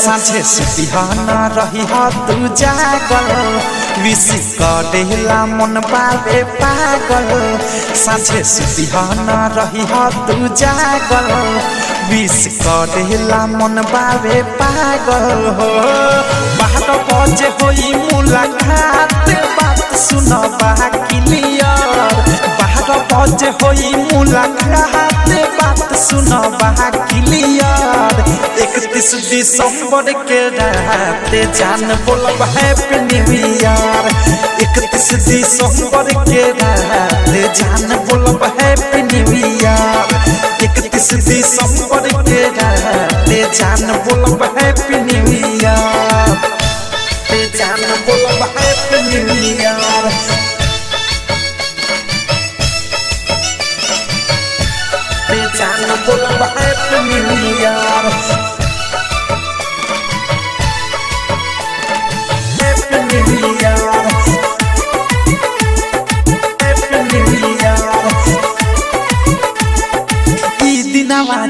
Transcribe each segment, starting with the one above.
साँझे सुतिहाना रही तू जागल विश करेला मन बाबे पागल साँझे सुतिहाना रही तू जागल विश करेला मन बाबे पागल हो 12 बजे होई मुलाकात बात सुनबा क्लियर 12 बजे होई मुलाकात बात सुनबा क्लियर 31 दिसंबर के रात जान बोलब हैप्पी न्यू ईयर 31 दिसंबर के रात जान बोलब हैप्पी न्यू ईयर 31 दिसंबर के रात जान बोलब हैप्पी न्यू ईयर जान बोलब हैप्पी न्यू ईयर जान बोलब हैप्पी न्यू ईयर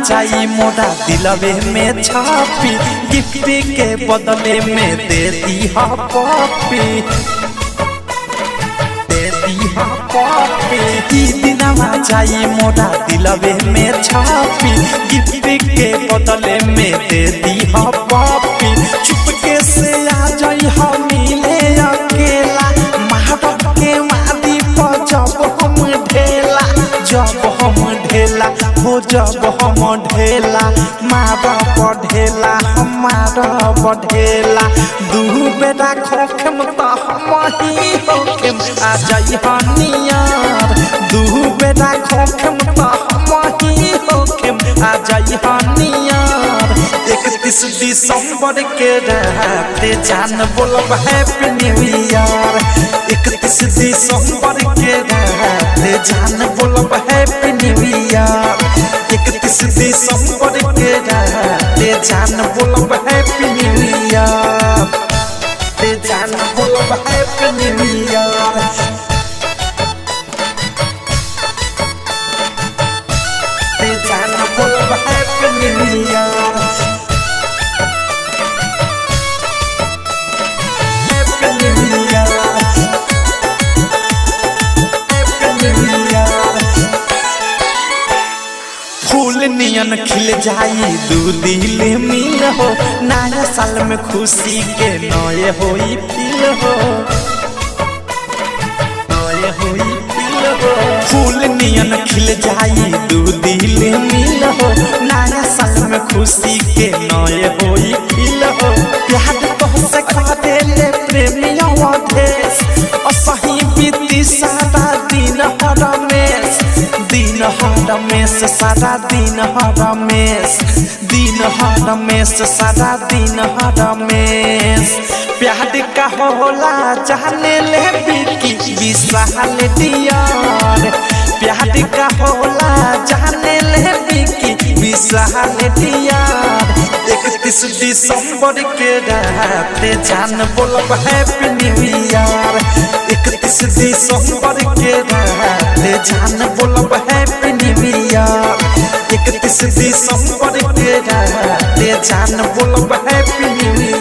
जाई मोरा दिलवे में छापी गिफ्ट के बदले में दे दी पॉपी दिनवा जाई मोरा दिलवे में छापी गिफ्ट के बदले में दे दी पॉपी चुपके से आ जाई हम मिले अकेला महाबत के वादी पर जब हो जब हम ढेला मारा बढ़ेला हमारा बढ़ेला दू बेटा खोखम तो हम ही होखम आ जाई हनियार दू बेटा खोखम तो हम ही होखम आ जाई हनियार 31 दिसंबर के रात जान बोलब हैप्पी न्यू ईयर 31 दिसंबर के रात जान बोलब हैप्पी न्यू ईयर 31 दिसंबर के रात जान बोलब हैप्पी न्यू ईयर जान बोलब हैप्पी न्यू ईयर जान बोलब हैप्पी न्यू ईयर नियन खिल जाई दू दिल मिल हो नया साल में खुशी के नए होई फील हो फूल नियन खिल जाई दू दिल मिल हो नया साल में खुशी के नए होई फील हो प्यार तो से खा देले प्रेमियों देश असही बीती सारा दिन रमेश सारा दिन रमेश सारा दिन रमेश प्यार का होला जाने ले बिकी विशाल डियर प्यार का होला जाने ले बिकी विशाल डियर 31 दिसंबर के रात जान बोलब हैप्पी न्यू ईयर 31 दिसंबर के रात जान बोलब हैप्पी न्यू ईयर 31 दिसंबर के रात जान बोलब हैप्पी न्यू ईयर।